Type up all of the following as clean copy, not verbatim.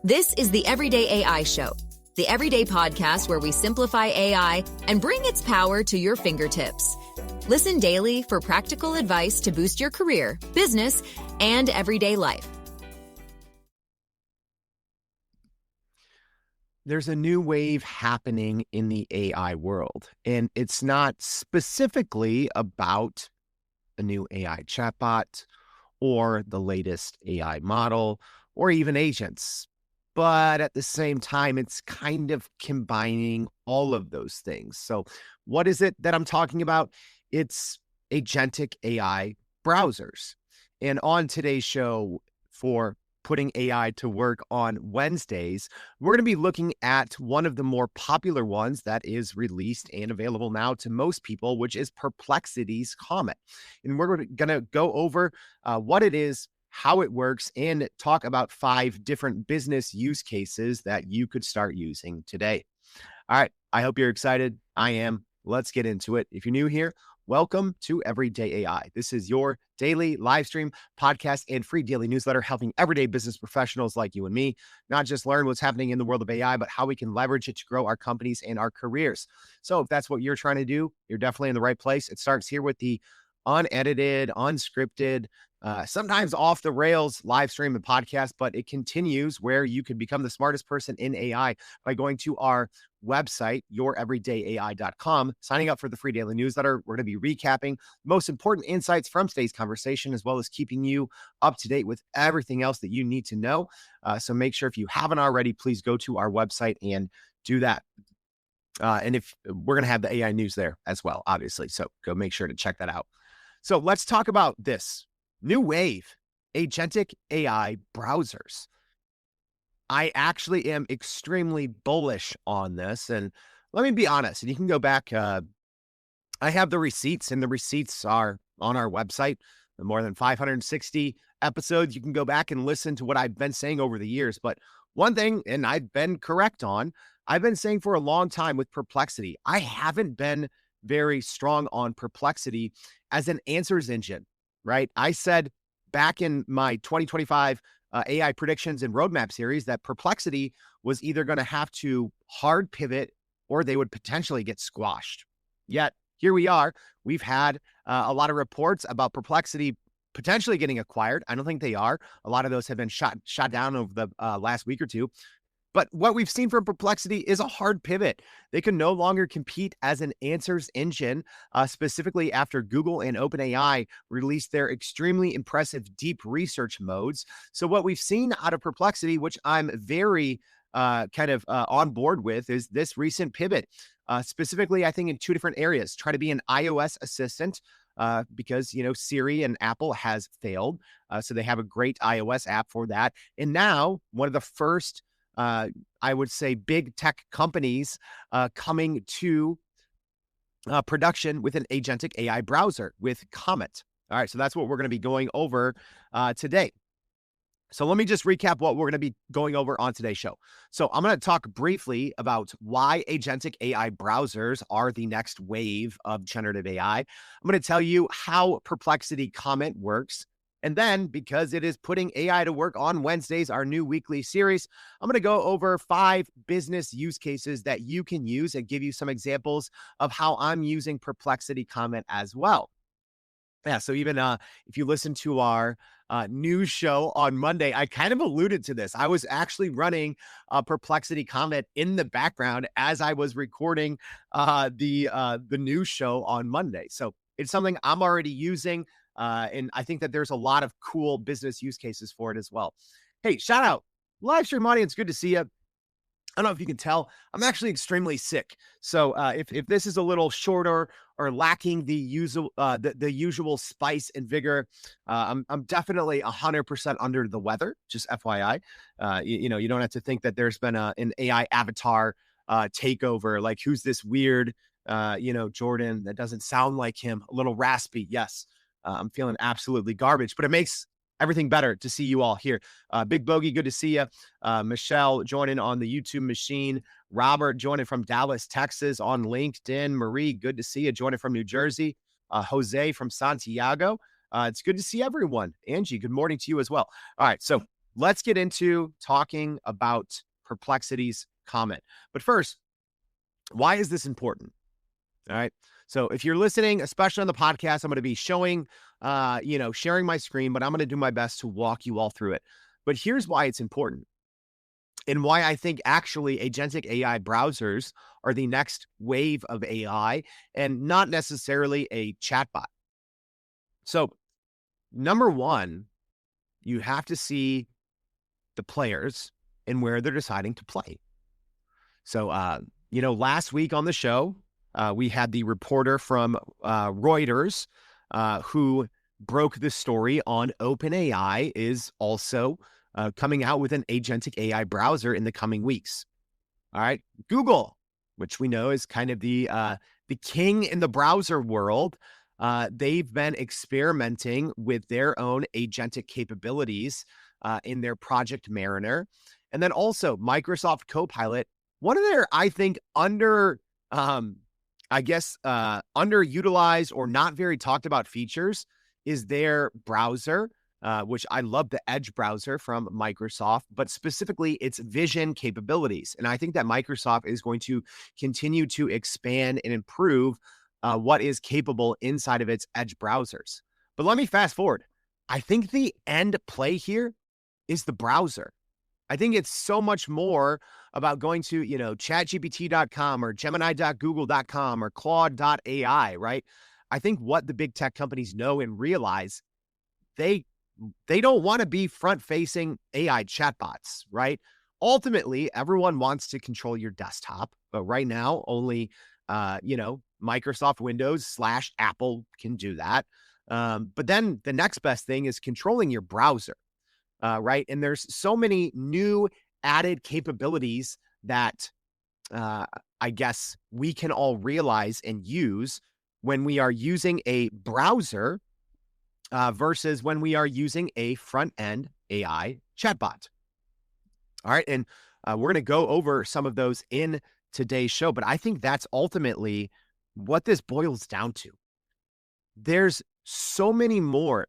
This is the Everyday AI Show, the everyday podcast where we simplify AI and bring its power to your fingertips. Listen daily for practical advice to boost your career, business, and everyday life. There's a new wave happening in the AI world, and it's not specifically about a new AI chatbot or the latest AI model or even agents. But at the same time, it's kind of combining all of those things. So what is it that I'm talking about? It's Agentic AI Browsers. And on today's show, for putting AI to work on Wednesdays, we're going to be looking at one of the more popular ones that is released and available now to most people, which is Perplexity's Comet. And we're going to go over what it is, how it works, and talk about 5 different business use cases that you could start using today. All right, I hope you're excited. I am. Let's get into it. If you're new here, welcome to Everyday AI. This is your daily live stream, podcast, and free daily newsletter helping everyday business professionals like you and me not just learn what's happening in the world of AI, but how we can leverage it to grow our companies and our careers. So if that's what you're trying to do, you're definitely in the right place. It starts here with the unedited, unscripted, sometimes off the rails live stream and podcast, but it continues where you can become the smartest person in AI by going to our website, youreverydayai.com, signing up for the free daily newsletter. We're going to be recapping most important insights from today's conversation, as well as keeping you up to date with everything else that you need to know. So make sure, if you haven't already, please go to our website and do that. And if we're going to have the AI news there as well, obviously. So go make sure to check that out. So let's talk about this new wave, Agentic AI Browsers. I actually am extremely bullish on this. And let me be honest, and you can go back. I have the receipts, and the receipts are on our website. The more than 560 episodes. You can go back and listen to what I've been saying over the years. But one thing, and I've been correct on, I've been saying for a long time with Perplexity, I haven't been very strong on Perplexity as an answers engine, right? I said back in my 2025 AI predictions and roadmap series that Perplexity was either going to have to hard pivot or they would potentially get squashed. Yet here we are. We've had a lot of reports about Perplexity potentially getting acquired. I don't think they are. A lot of those have been shot down over the last week or two. But what we've seen from Perplexity is a hard pivot. They can no longer compete as an answers engine, specifically after Google and OpenAI released their extremely impressive deep research modes. So what we've seen out of Perplexity, which I'm very on board with, is this recent pivot. Specifically, I think in 2 different areas. Try to be an iOS assistant, because, Siri and Apple has failed. So they have a great iOS app for that. And now one of the first I would say big tech companies coming to production with an agentic AI browser with Comet. All right, so that's what we're going to be going over today. So let me just recap what we're going to be going over on today's show. So I'm going to talk briefly about why agentic AI browsers are the next wave of generative AI. I'm going to tell you how Perplexity Comet works. And then, because it is putting AI to work on Wednesdays, our new weekly series, I'm going to go over 5 business use cases that you can use and give you some examples of how I'm using Perplexity Comet as well. Yeah, so even if you listen to our news show on Monday, I kind of alluded to this. I was actually running Perplexity Comet in the background as I was recording the news show on Monday. So it's something I'm already using. And I think that there's a lot of cool business use cases for it as well. Hey, shout out, live stream audience. Good to see you. I don't know if you can tell, I'm actually extremely sick. So if this is a little shorter or lacking the usual spice and vigor, I'm definitely 100% under the weather. Just FYI, you don't have to think that there's been an AI avatar takeover. Like, who's this weird, Jordan that doesn't sound like him? A little raspy. Yes. I'm feeling absolutely garbage, but it makes everything better to see you all here. Big Bogey, good to see you. Michelle joining on the YouTube machine. Robert joining from Dallas, Texas on LinkedIn. Marie, good to see you, joining from New Jersey. Jose from Santiago. It's good to see everyone. Angie, good morning to you as well. All right, so let's get into talking about Perplexity's Comet. But first, why is this important? All right. So if you're listening, especially on the podcast, I'm going to be showing, sharing my screen, but I'm going to do my best to walk you all through it. But here's why it's important and why I think actually agentic AI browsers are the next wave of AI and not necessarily a chatbot. So, number one, you have to see the players and where they're deciding to play. So, last week on the show, we had the reporter from Reuters who broke the story on OpenAI is also coming out with an agentic AI browser in the coming weeks. All right. Google, which we know is kind of the king in the browser world, they've been experimenting with their own agentic capabilities in their Project Mariner. And then also Microsoft Copilot, one of their, I think, underutilized or not very talked about features is their browser, which I love the Edge browser from Microsoft, but specifically its vision capabilities. And I think that Microsoft is going to continue to expand and improve what is capable inside of its Edge browsers. But let me fast forward. I think the end play here is the browser. I think it's so much more about going to, chatgpt.com or gemini.google.com or claude.ai, right? I think what the big tech companies know and realize, they don't want to be front-facing AI chatbots, right? Ultimately, everyone wants to control your desktop, but right now only, Microsoft Windows / Apple can do that. But then the next best thing is controlling your browser. Right. And there's so many new added capabilities that I guess we can all realize and use when we are using a browser versus when we are using a front end AI chatbot. All right. And we're going to go over some of those in today's show, but I think that's ultimately what this boils down to. There's so many more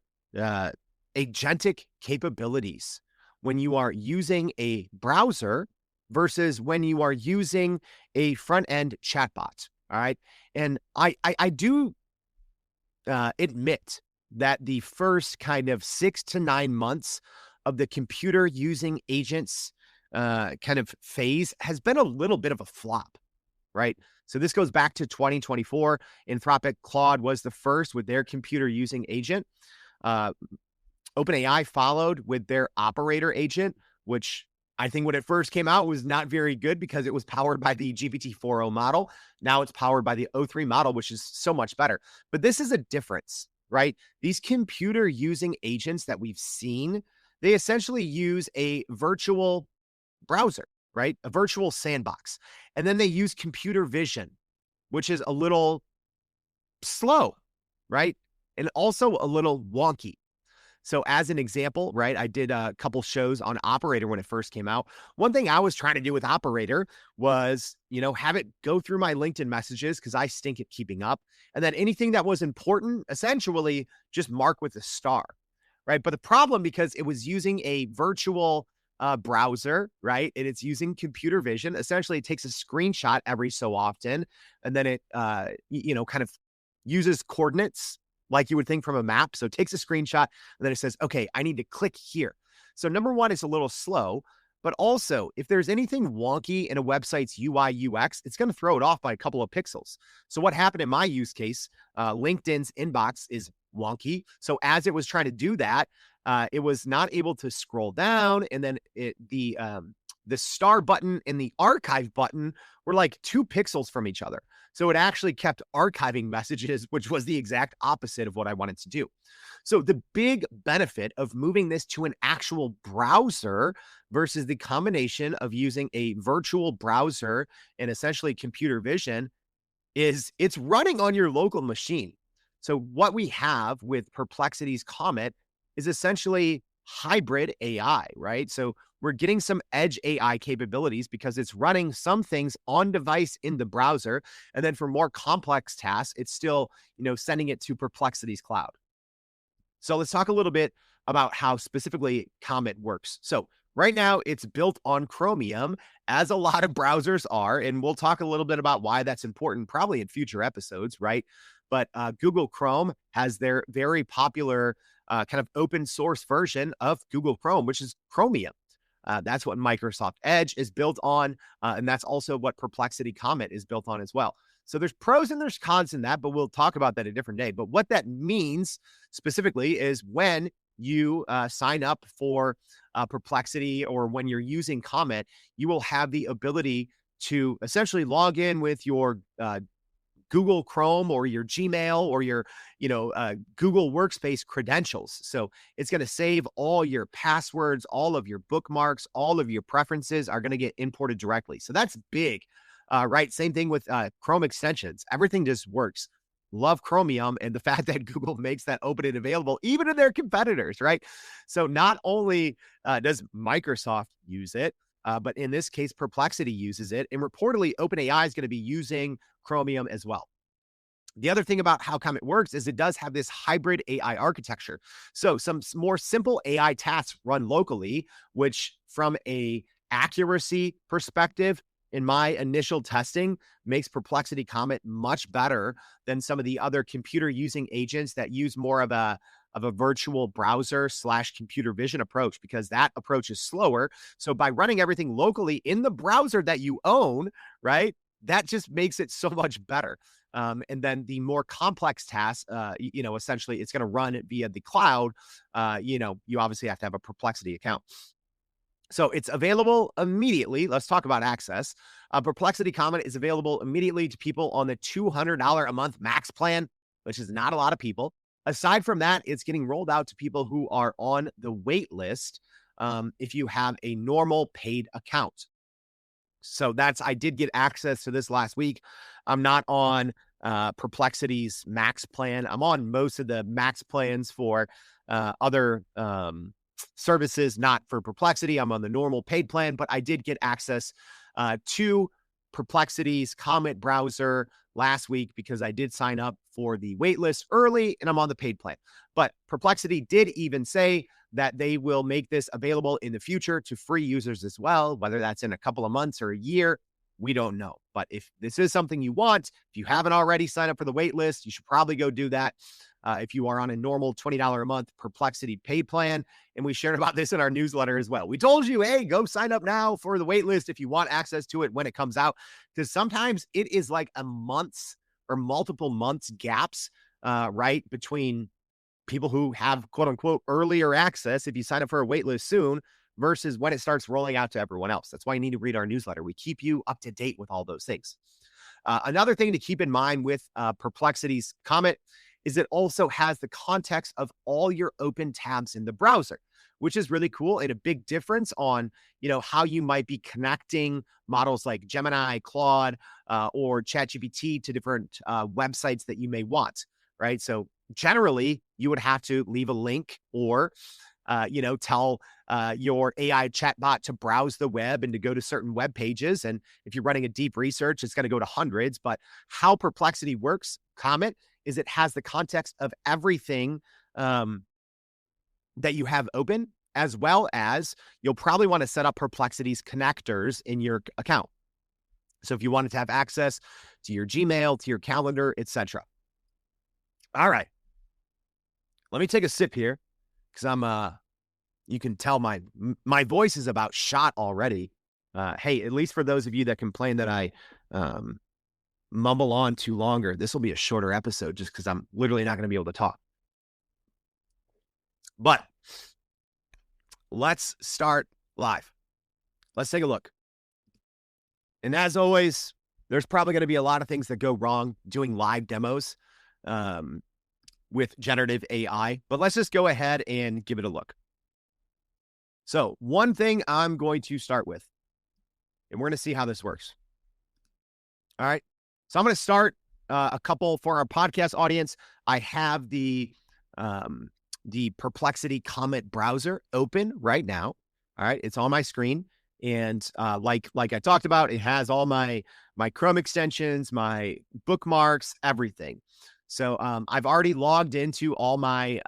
agentic capabilities when you are using a browser versus when you are using a front-end chatbot. All right. And I do admit that the first kind of 6 to 9 months of the computer using agents kind of phase has been a little bit of a flop, right? So this goes back to 2024. Anthropic Claude was the first with their computer using agent. OpenAI followed with their operator agent, which I think when it first came out was not very good because it was powered by the GPT-4o model. Now it's powered by the O3 model, which is so much better. But this is a difference, right? These computer using agents that we've seen, they essentially use a virtual browser, right? A virtual sandbox. And then they use computer vision, which is a little slow, right? And also a little wonky. So as an example, right, I did a couple shows on Operator when it first came out. One thing I was trying to do with Operator was, have it go through my LinkedIn messages because I stink at keeping up. And then anything that was important, essentially just mark with a star, right? But the problem, because it was using a virtual browser, right, and it's using computer vision, essentially it takes a screenshot every so often, and then it, kind of uses coordinates like you would think from a map. So it takes a screenshot and then it says, okay, I need to click here. So number one, it's a little slow, but also if there's anything wonky in a website's UI UX, it's going to throw it off by a couple of pixels. So what happened in my use case, LinkedIn's inbox is wonky. So as it was trying to do that, it was not able to scroll down. And then the star button and the archive button were like 2 pixels from each other. So it actually kept archiving messages, which was the exact opposite of what I wanted to do. So the big benefit of moving this to an actual browser versus the combination of using a virtual browser and essentially computer vision is it's running on your local machine. So what we have with Perplexity's Comet is essentially hybrid AI, right? So we're getting some edge AI capabilities because it's running some things on device in the browser. And then for more complex tasks, it's still, sending it to Perplexity's cloud. So let's talk a little bit about how specifically Comet works. So right now it's built on Chromium, as a lot of browsers are, and we'll talk a little bit about why that's important probably in future episodes, right? But Google Chrome has their very popular kind of open source version of Google Chrome, which is Chromium. That's what Microsoft Edge is built on, and that's also what Perplexity Comet is built on as well. So there's pros and there's cons in that, but we'll talk about that a different day. But what that means specifically is when you sign up for Perplexity or when you're using Comet, you will have the ability to essentially log in with your Google Chrome or your Gmail or your, Google Workspace credentials. So it's going to save all your passwords, all of your bookmarks, all of your preferences are going to get imported directly. So that's big, right? Same thing with Chrome extensions. Everything just works. Love Chromium and the fact that Google makes that open and available, even to their competitors, right? So not only does Microsoft use it, but in this case, Perplexity uses it. And reportedly, OpenAI is going to be using Chromium as well. The other thing about how Comet works is it does have this hybrid AI architecture. So some more simple AI tasks run locally, which from a accuracy perspective, in my initial testing, makes Perplexity Comet much better than some of the other computer using agents that use more of a virtual browser / computer vision approach, because that approach is slower. So by running everything locally in the browser that you own, right, that just makes it so much better. And then the more complex tasks, essentially it's going to run it via the cloud. You obviously have to have a Perplexity account. So it's available immediately. Let's talk about access. Perplexity Comet is available immediately to people on the $200 a month max plan, which is not a lot of people. Aside from that, it's getting rolled out to people who are on the wait list if you have a normal paid account. So I did get access to this last week. I'm not on Perplexity's max plan. I'm on most of the max plans for other services, not for Perplexity. I'm on the normal paid plan, but I did get access to Perplexity's Comet browser last week because I did sign up for the waitlist early and I'm on the paid plan. But Perplexity did even say that they will make this available in the future to free users as well, whether that's in a couple of months or a year. We don't know. But if this is something you want, if you haven't already signed up for the waitlist, you should probably go do that. If you are on a normal $20 a month Perplexity paid plan. And we shared about this in our newsletter as well. We told you, hey, go sign up now for the waitlist if you want access to it when it comes out, because sometimes it is like a month's or multiple months gaps, right, between people who have quote unquote earlier access if you sign up for a waitlist soon versus when it starts rolling out to everyone else. That's why you need to read our newsletter. We keep you up to date with all those things. Another thing to keep in mind with Perplexity's Comet is it also has the context of all your open tabs in the browser, which is really cool and a big difference on, how you might be connecting models like Gemini, Claude, or ChatGPT to different websites that you may want, right? So generally, you would have to leave a link or, tell your AI chatbot to browse the web and to go to certain web pages. And if you're running a deep research, it's going to go to hundreds. But how Perplexity works, Comet, is it has the context of everything that you have open, as well as you'll probably want to set up Perplexity's connectors in your account. So if you wanted to have access to your Gmail, to your calendar, etc. All right. Let me take a sip here because you can tell my voice is about shot already. Hey, at least for those of you that complain that I mumble on too longer, this will be a shorter episode just because I'm literally not going to be able to talk. But let's start live. Let's take a look. And as always, there's probably going to be a lot of things that go wrong doing live demos with generative AI, but let's just go ahead and give it a look. So one thing I'm going to start with, and we're going to see how this works. All right. So I'm going to start a couple for our podcast audience. I have the Perplexity Comet browser open right now. All right. It's on my screen. And like I talked about, it has all my Chrome extensions, my bookmarks, everything. So I've already logged into all my,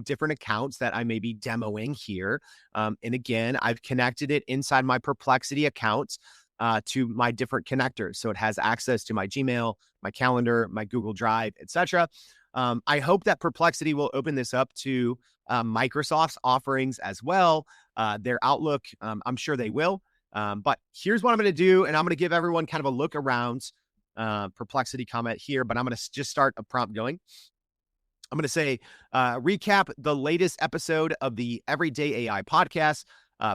different accounts that I may be demoing here. And again, I've connected it inside my Perplexity account to my different connectors. So it has access to my Gmail, my calendar, my Google Drive, etc. I hope that Perplexity will open this up to Microsoft's offerings as well. Their Outlook, I'm sure they will. But here's what I'm going to do, and I'm going to give everyone kind of a look around Perplexity Comet here, but I'm going to just start a prompt going. I'm going to say, recap the latest episode of the Everyday AI podcast.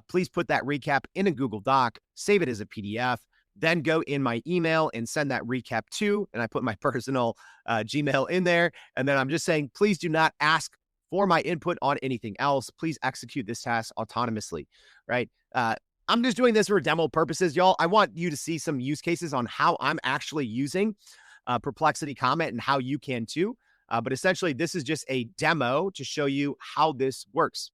Please put that recap in a Google Doc, save it as a PDF, then go in my email and send that recap to, and I put my personal Gmail in there. And then I'm just saying, please do not ask for my input on anything else. Please execute this task autonomously, right? I'm just doing this for demo purposes, y'all. I want you to see some use cases on how I'm actually using Perplexity Comet and how you can too. But essentially, this is just a demo to show you how this works.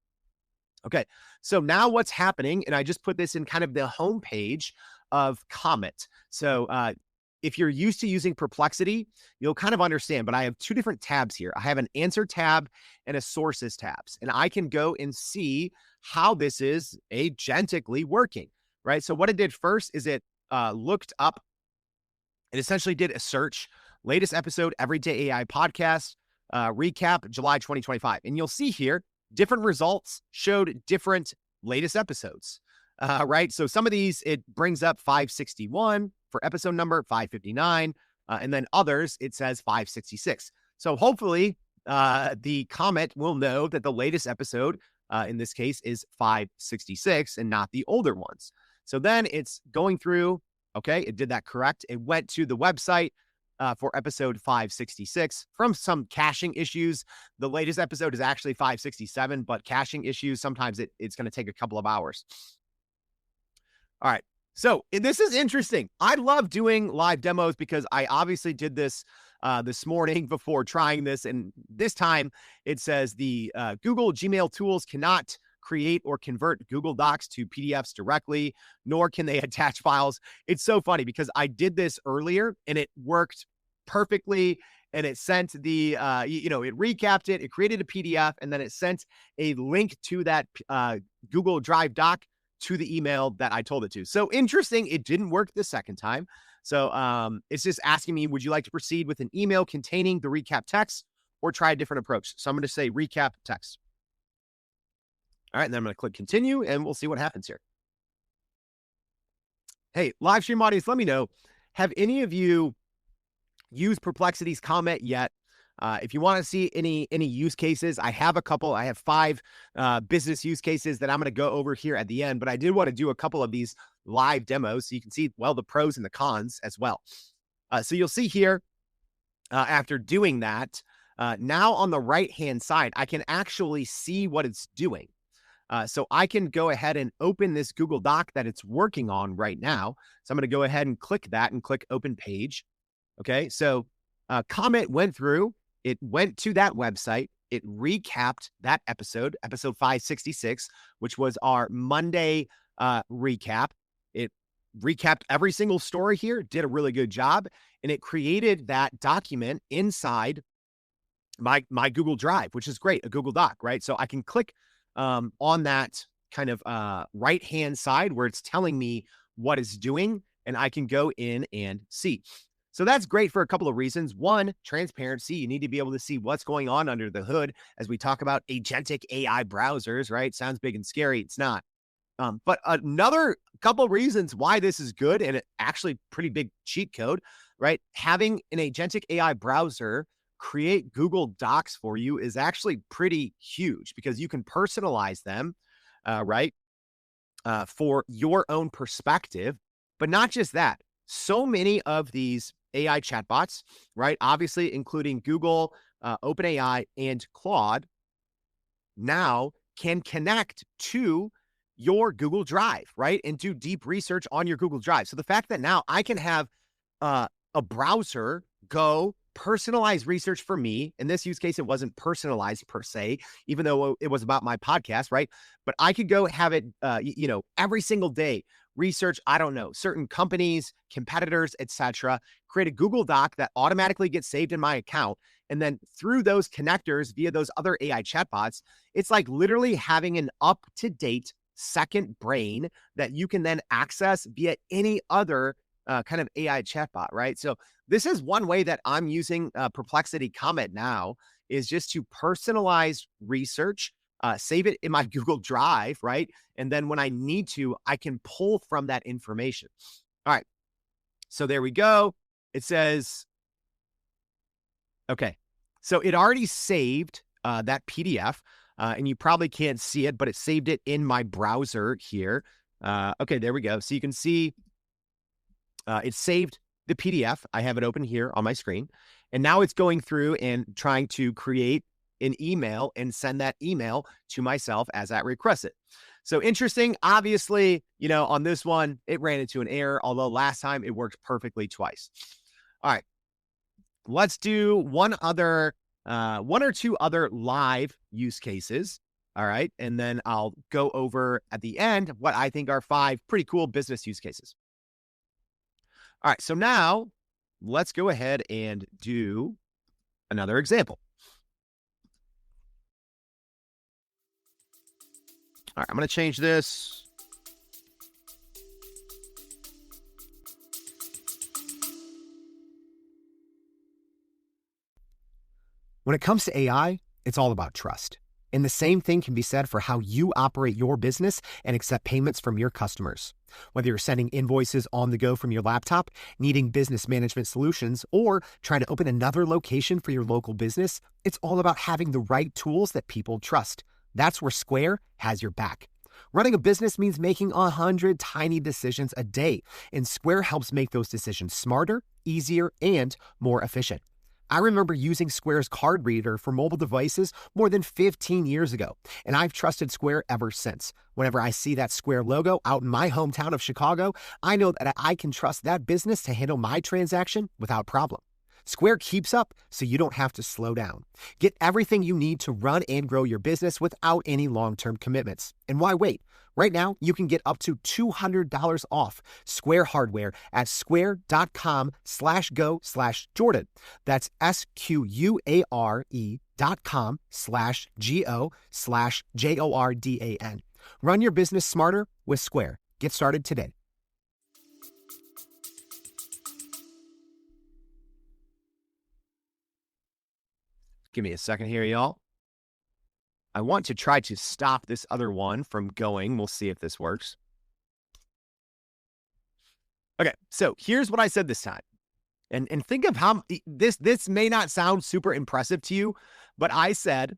Okay, so now what's happening, and I just put this in kind of the homepage of Comet. So if you're used to using Perplexity, you'll kind of understand, but I have two different tabs here. I have an answer tab and a sources tabs, and I can go and see how this is agentically working, right? So what it did first is it looked up, it essentially did a search, latest episode, Everyday AI podcast, recap, July 2025. And you'll see here, different results showed different latest episodes, right? So some of these, it brings up 561 for episode number, 559, and then others, it says 566. So hopefully the Comet will know that the latest episode, in this case, is 566 and not the older ones. So then it's going through, okay, it did that correct. It went to the website for episode 566 from some caching issues. The latest episode is actually 567, but caching issues, sometimes it's going to take a couple of hours. All right. So this is interesting. I love doing live demos because I obviously did this this morning before trying this. And this time it says the Google Gmail tools cannot create or convert Google Docs to PDFs directly, nor can they attach files. It's so funny because I did this earlier and it worked perfectly. And it sent the, it recapped it, it created a PDF, and then it sent a link to that Google Drive doc to the email that I told it to. So interesting. It didn't work the second time. So it's just asking me, would you like to proceed with an email containing the recap text or try a different approach? So I'm going to say recap text. All right, and then I'm going to click continue, and we'll see what happens here. Hey, live stream audience, let me know. Have any of you used Perplexity's Comet yet? If you want to see any use cases, I have a couple. I have 5 business use cases that I'm going to go over here at the end, but I did want to do a couple of these live demos so you can see, well, the pros and the cons as well. So you'll see here, after doing that, now on the right-hand side, I can actually see what it's doing. So I can go ahead and open this Google Doc that it's working on right now. So I'm going to go ahead and click that and click open page. Okay, so Comet went through, it went to that website, it recapped that episode 566, which was our Monday recap. It recapped every single story here, did a really good job, and it created that document inside my Google Drive, which is great, a Google Doc, right? So I can click on that kind of right-hand side where it's telling me what it's doing, and I can go in and see. So that's great for a couple of reasons. One, transparency. You need to be able to see what's going on under the hood as we talk about agentic AI browsers, right? Sounds big and scary. It's not. But another couple of reasons why this is good, and actually pretty big cheat code, right? Having an agentic AI browser create Google Docs for you is actually pretty huge because you can personalize them, right? For your own perspective. But not just that. So many of these AI chatbots, right? Obviously, including Google, OpenAI, and Claude, now can connect to your Google Drive, right? And do deep research on your Google Drive. So the fact that now I can have a browser go personalize research for me. In this use case, it wasn't personalized per se, even though it was about my podcast, right? But I could go have it, every single day, research, I don't know, certain companies, competitors, etc. Create a Google Doc that automatically gets saved in my account. And then through those connectors via those other AI chatbots, it's like literally having an up-to-date second brain that you can then access via any other kind of AI chatbot, right? So this is one way that I'm using Perplexity Comet now, is just to personalize research, save it in my Google Drive, right? And then when I need to, I can pull from that information. All right. So there we go. It says, okay. So it already saved that PDF, and you probably can't see it, but it saved it in my browser here. Okay, there we go. So you can see it saved the PDF. I have it open here on my screen. And now it's going through and trying to create an email and send that email to myself as I request it. So interesting. Obviously, on this one, it ran into an error, although last time it worked perfectly twice. All right. Let's do one or two other live use cases. All right. And then I'll go over at the end what I think are 5 pretty cool business use cases. All right. So now let's go ahead and do another example. All right. I'm going to change this. When it comes to AI, it's all about trust. And the same thing can be said for how you operate your business and accept payments from your customers. Whether you're sending invoices on the go from your laptop, needing business management solutions, or trying to open another location for your local business, it's all about having the right tools that people trust. That's where Square has your back. Running a business means making 100 tiny decisions a day, and Square helps make those decisions smarter, easier, and more efficient. I remember using Square's card reader for mobile devices more than 15 years ago, and I've trusted Square ever since. Whenever I see that Square logo out in my hometown of Chicago, I know that I can trust that business to handle my transaction without problem. Square keeps up so you don't have to slow down. Get everything you need to run and grow your business without any long-term commitments. And why wait? Right now, you can get up to $200 off Square hardware at square.com/go/Jordan. That's SQUARE.com/GO/JORDAN. Run your business smarter with Square. Get started today. Give me a second here, y'all. I want to try to stop this other one from going. We'll see if this works. Okay, so here's what I said this time. And think of how this may not sound super impressive to you, but I said,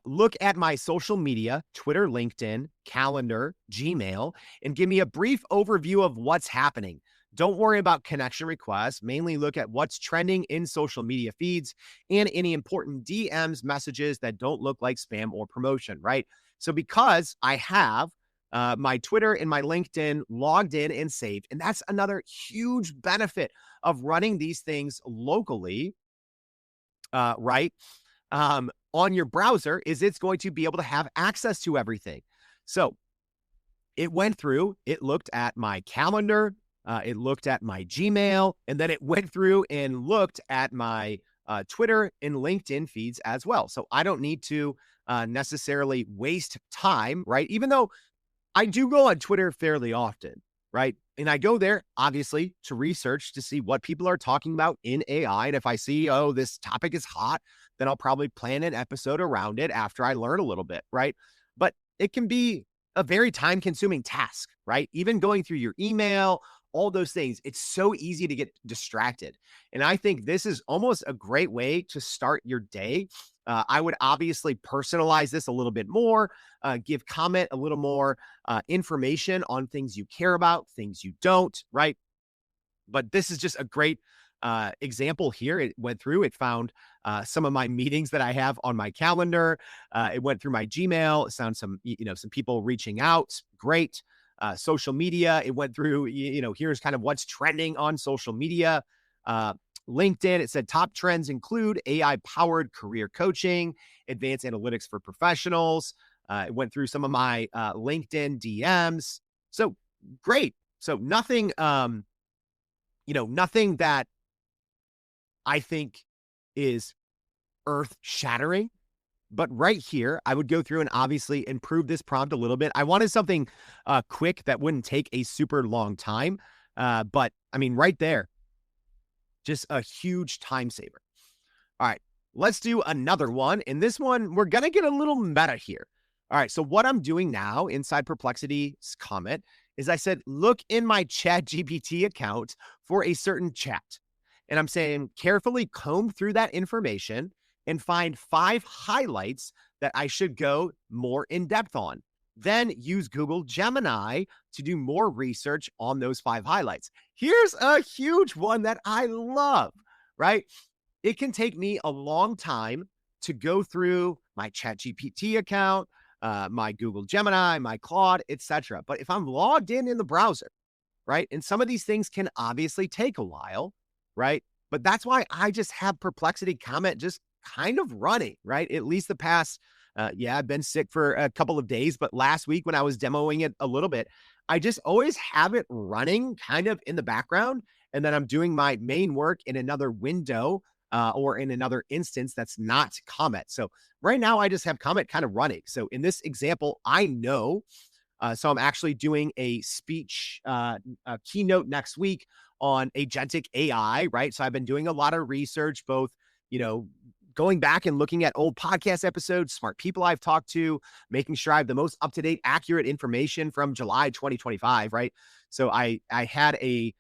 look at my social media, Twitter, LinkedIn, calendar, Gmail, and give me a brief overview of what's happening. Don't worry about connection requests. Mainly look at what's trending in social media feeds and any important DMs, messages that don't look like spam or promotion, right? So because I have my Twitter and my LinkedIn logged in and saved, and that's another huge benefit of running these things locally, right? On your browser, is it's going to be able to have access to everything. So it went through, it looked at my calendar, it looked at my Gmail, and then it went through and looked at my Twitter and LinkedIn feeds as well. So I don't need to necessarily waste time, right? Even though I do go on Twitter fairly often, right? And I go there, obviously, to research to see what people are talking about in AI. And if I see, oh, this topic is hot, then I'll probably plan an episode around it after I learn a little bit, right? But it can be a very time-consuming task, right? Even going through your email, all those things, it's so easy to get distracted. And I think this is almost a great way to start your day. I would obviously personalize this a little bit more, give Comet a little more information on things you care about, things you don't, right? But this is just a great example here. It went through, it found some of my meetings that I have on my calendar. It went through my Gmail, it found some people reaching out. Great. Social media, it went through, here's kind of what's trending on social media. LinkedIn, it said top trends include AI-powered career coaching, advanced analytics for professionals. It went through some of my LinkedIn DMs. So great. So nothing, nothing that I think is earth-shattering. But right here, I would go through and obviously improve this prompt a little bit. I wanted something quick that wouldn't take a super long time. But I mean, right there, just a huge time saver. All right, let's do another one. In this one, we're going to get a little meta here. All right, so what I'm doing now inside Perplexity Comet is I said, look in my ChatGPT account for a certain chat. And I'm saying carefully comb through that information and find 5 highlights that I should go more in depth on. Then use Google Gemini to do more research on those 5 highlights. Here's a huge one that I love, right? It can take me a long time to go through my ChatGPT account, my Google Gemini, my Claude, etc. But if I'm logged in the browser, right, and some of these things can obviously take a while, right? But that's why I just have Perplexity Comet just kind of running, right? At least the past, I've been sick for a couple of days, but last week when I was demoing it a little bit, I just always have it running kind of in the background. And then I'm doing my main work in another window or in another instance that's not Comet. So right now I just have Comet kind of running. So in this example, I know, so I'm actually doing a speech keynote next week on Agentic AI, right? So I've been doing a lot of research, both, going back and looking at old podcast episodes, smart people I've talked to, making sure I have the most up-to-date, accurate information from July 2025, right? So I had a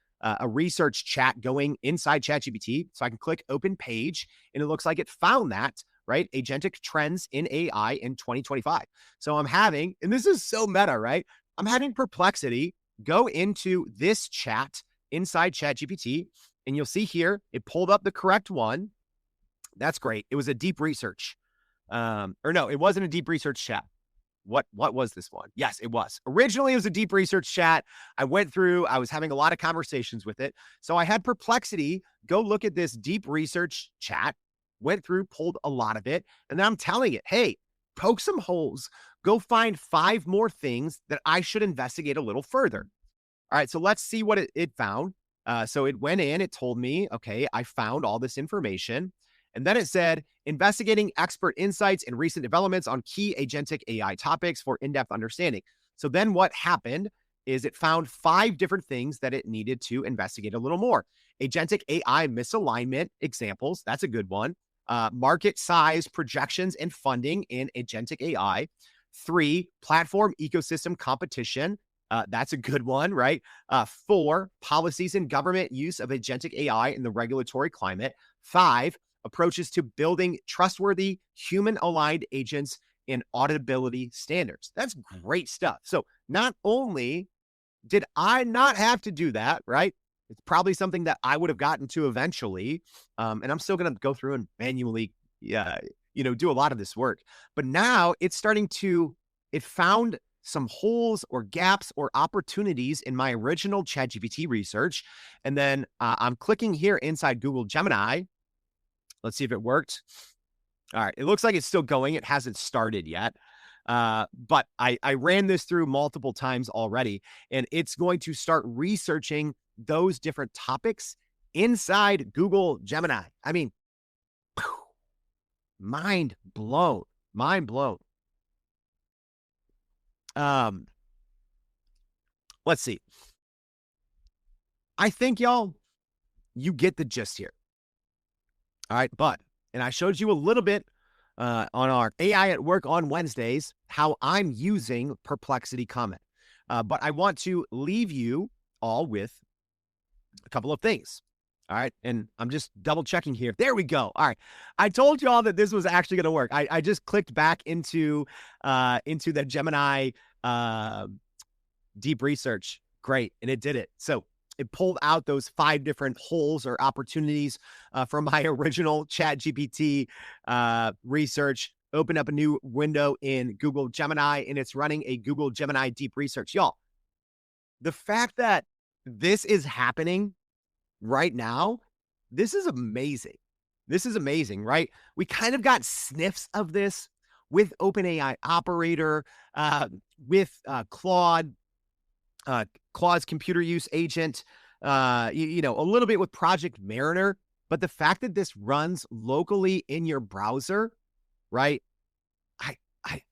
research chat going inside ChatGPT, so I can click open page, and it looks like it found that, right? Agentic trends in AI in 2025. So I'm having, and this is so meta, right? I'm having Perplexity go into this chat inside ChatGPT, and you'll see here, it pulled up the correct one. That's great. It was a deep research. Or no, it wasn't a deep research chat. What was this one? Yes, it was. Originally, it was a deep research chat. I went through, I was having a lot of conversations with it. So I had Perplexity go look at this deep research chat, went through, pulled a lot of it. And then I'm telling it, hey, poke some holes, go find 5 more things that I should investigate a little further. All right, so let's see what it found. So it went in, it told me, okay, I found all this information. And then it said, investigating expert insights and recent developments on key agentic AI topics for in-depth understanding. So then what happened is it found 5 different things that it needed to investigate a little more. Agentic AI misalignment examples, that's a good one. Market size projections and funding in agentic AI. 3, platform ecosystem competition. That's a good one, right? 4, policies and government use of agentic AI in the regulatory climate. 5, approaches to building trustworthy human-aligned agents and auditability standards. That's great stuff. So not only did I not have to do that, right? It's probably something that I would have gotten to eventually. And I'm still going to go through and manually, do a lot of this work. But now it's starting to, it found some holes or gaps or opportunities in my original ChatGPT research. And then I'm clicking here inside Google Gemini. Let's see if it worked. All right. It looks like it's still going. It hasn't started yet. But I ran this through multiple times already, and it's going to start researching those different topics inside Google Gemini. I mean, mind blown. Let's see. I think y'all, you get the gist here. All right, and I showed you a little bit on our AI at Work on Wednesdays, how I'm using Perplexity Comet. But I want to leave you all with a couple of things. All right, and I'm just double checking here. There we go. All right, I told you all that this was actually going to work. I just clicked back into the Gemini deep research. Great, and it did it. So it pulled out those 5 different holes or opportunities from my original ChatGPT research, opened up a new window in Google Gemini, and it's running a Google Gemini deep research. Y'all, the fact that this is happening right now, this is amazing. This is amazing, right? We kind of got sniffs of this with OpenAI Operator, with Claude, Claude's computer use agent, a little bit with Project Mariner. But the fact that this runs locally in your browser, right?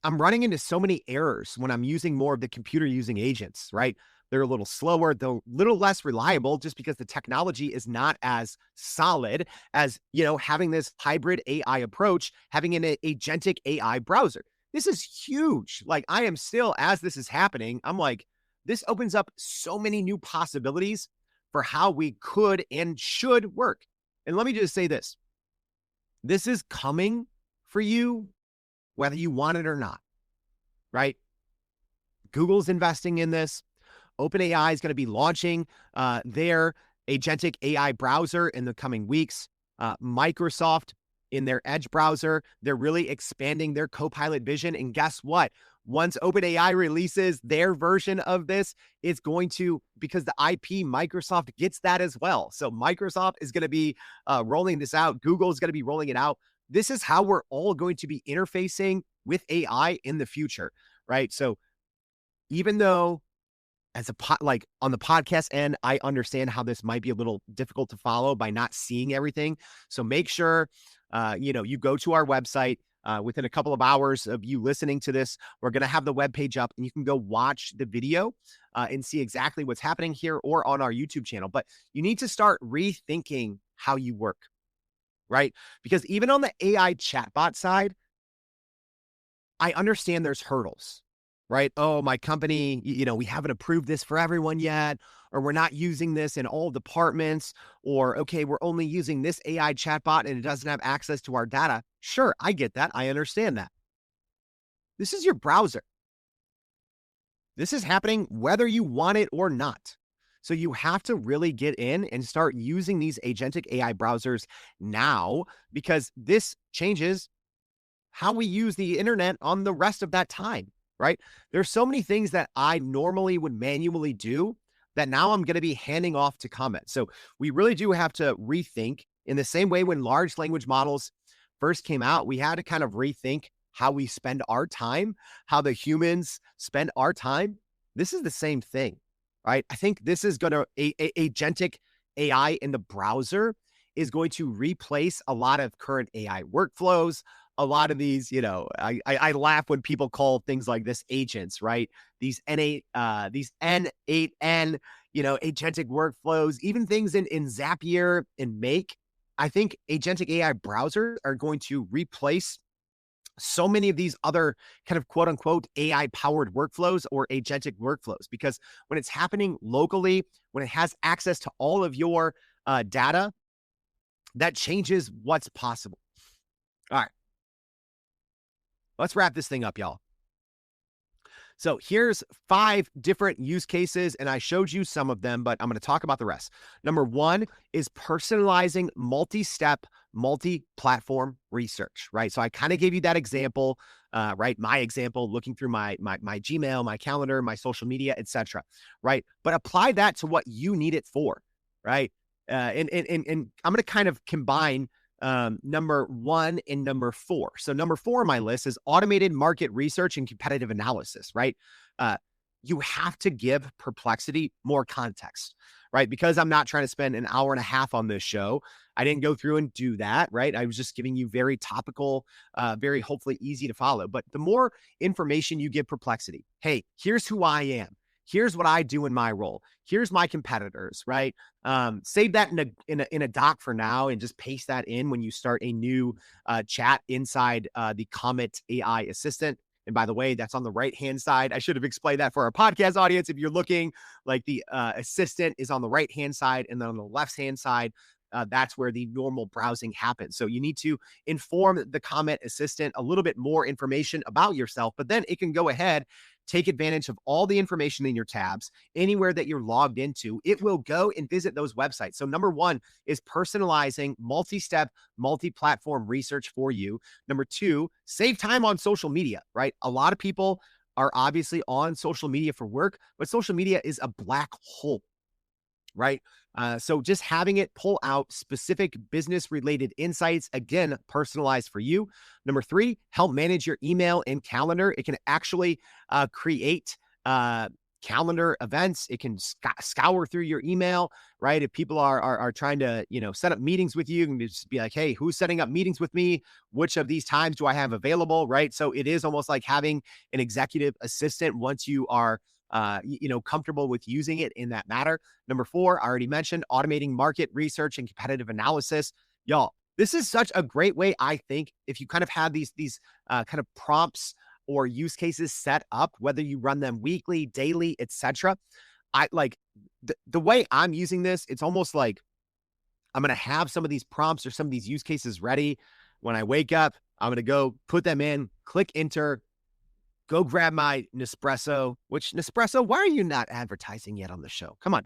I'm running into so many errors when I'm using more of the computer using agents, right? They're a little slower, they're a little less reliable just because the technology is not as solid as, having this hybrid AI approach, having an agentic AI browser. This is huge. Like, I am still, as this is happening, I'm like, this opens up so many new possibilities for how we could and should work. And let me just say this is coming for you whether you want it or not, right? Google's investing in this. OpenAI is going to be launching their agentic AI browser in the coming weeks. Microsoft, in their Edge browser, they're really expanding their Copilot vision. And guess what? Once OpenAI releases their version of this, it's going to, because the IP, Microsoft gets that as well. So Microsoft is going to be rolling this out. Google is going to be rolling it out. This is how we're all going to be interfacing with AI in the future, right? So even though like on the podcast end, I understand how this might be a little difficult to follow by not seeing everything. So make sure, you go to our website. Within a couple of hours of you listening to this, we're going to have the webpage up and you can go watch the video and see exactly what's happening here or on our YouTube channel. But you need to start rethinking how you work, right? Because even on the AI chatbot side, I understand there's hurdles, right? Oh, my company, we haven't approved this for everyone yet, or we're not using this in all departments, or, okay, we're only using this AI chatbot and it doesn't have access to our data. Sure, I get that. I understand that. This is your browser. This is happening whether you want it or not. So you have to really get in and start using these agentic AI browsers now, because this changes how we use the internet on the rest of that time, right? There's so many things that I normally would manually do that now I'm going to be handing off to Comet. So we really do have to rethink, in the same way when large language models first came out, we had to kind of rethink how we spend our time, how the humans spend our time. This is the same thing, right? I think this is going to, agentic AI in the browser is going to replace a lot of current AI workflows. A lot of these, I laugh when people call things like this agents, right? These N8, these N8N, agentic workflows, even things in Zapier and Make. I think agentic AI browsers are going to replace so many of these other kind of quote unquote AI powered workflows or agentic workflows, because when it's happening locally, when it has access to all of your data, that changes what's possible. All right. Let's wrap this thing up, y'all. So here's 5 different use cases, and I showed you some of them, but I'm going to talk about the rest. Number 1 is personalizing multi-step, multi-platform research, right? So I kind of gave you that example, right? My example, looking through my Gmail, my calendar, my social media, etc., right? But apply that to what you need it for, right? And I'm going to kind of combine number 1 and number 4. So number 4 on my list is automated market research and competitive analysis, right? You have to give Perplexity more context, right? Because I'm not trying to spend an hour and a half on this show. I didn't go through and do that, right? I was just giving you very topical, very hopefully easy to follow. But the more information you give Perplexity, hey, here's who I am. Here's what I do in my role. Here's my competitors, right? Save that in a doc for now and just paste that in when you start a new chat inside the Comet AI assistant. And by the way, that's on the right-hand side. I should have explained that for our podcast audience. If you're looking, like, the assistant is on the right-hand side, and then on the left-hand side, that's where the normal browsing happens. So you need to inform the Comet assistant a little bit more information about yourself, but then it can go ahead, take advantage of all the information in your tabs, anywhere that you're logged into. It will go and visit those websites. So number 1 is personalizing multi-step, multi-platform research for you. Number 2, save time on social media, right? A lot of people are obviously on social media for work, but social media is a black hole, right? So just having it pull out specific business related insights, again, personalized for you. Number 3, help manage your email and calendar. It can actually create calendar events. It can scour through your email, right? If people are trying to, set up meetings with you, and just be like, hey, who's setting up meetings with me? Which of these times do I have available, right? So it is almost like having an executive assistant once you are, comfortable with using it in that matter. Number 4, I already mentioned automating market research and competitive analysis. Y'all, this is such a great way, I think, if you kind of have these kind of prompts or use cases set up, whether you run them weekly, daily, etc. I like the way I'm using this. It's almost like I'm going to have some of these prompts or some of these use cases ready when I wake up. I'm going to go put them in, click enter, go grab my Nespresso, which Nespresso, why are you not advertising yet on the show? Come on.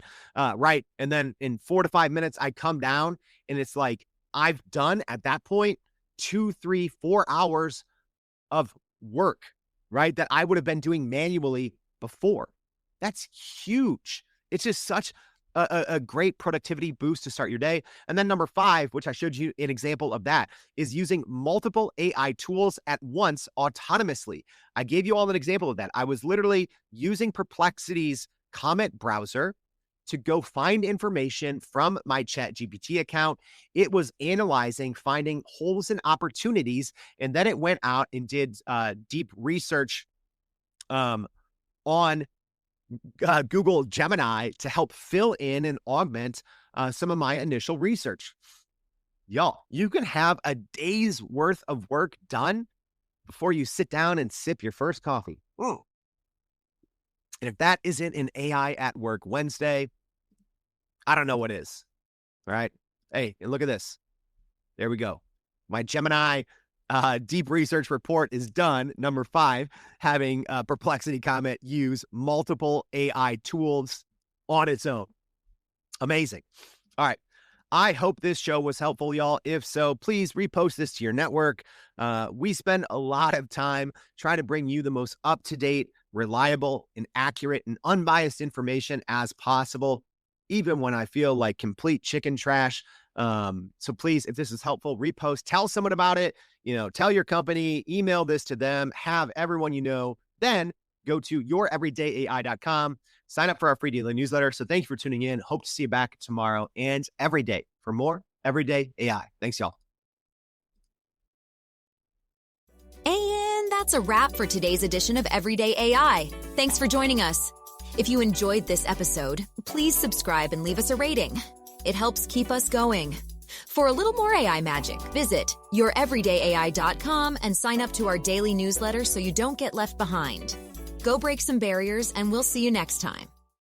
Right. And then in 4 to 5 minutes, I come down and it's like I've done at that point 2, 3, 4 hours of work, right? That I would have been doing manually before. That's huge. It's just such a great productivity boost to start your day. And then number 5, which I showed you an example of that, is using multiple AI tools at once autonomously. I gave you all an example of that. I was literally using Perplexity's Comet browser to go find information from my ChatGPT account. It was analyzing, finding holes and opportunities, and then it went out and did deep research on Google Gemini to help fill in and augment some of my initial research. Y'all, you can have a day's worth of work done before you sit down and sip your first coffee. And if that isn't an AI at Work Wednesday, I don't know what is. All right. Hey, and look at this. There we go. My Gemini deep research report is done. Number 5, having Perplexity Comet use multiple AI tools on its own. Amazing. All right. I hope this show was helpful, y'all. If so, please repost this to your network. We spend a lot of time trying to bring you the most up-to-date, reliable, and accurate and unbiased information as possible, even when I feel like complete chicken trash. So please, if this is helpful, repost, tell someone about it, tell your company, email this to them, have everyone then go to youreverydayai.com, sign up for our free daily newsletter. So thank you for tuning in. Hope to see you back tomorrow and every day for more Everyday AI. Thanks, y'all. And that's a wrap for today's edition of Everyday AI. Thanks for joining us. If you enjoyed this episode, please subscribe and leave us a rating. It helps keep us going. For a little more AI magic, visit youreverydayai.com and sign up to our daily newsletter so you don't get left behind. Go break some barriers, and we'll see you next time.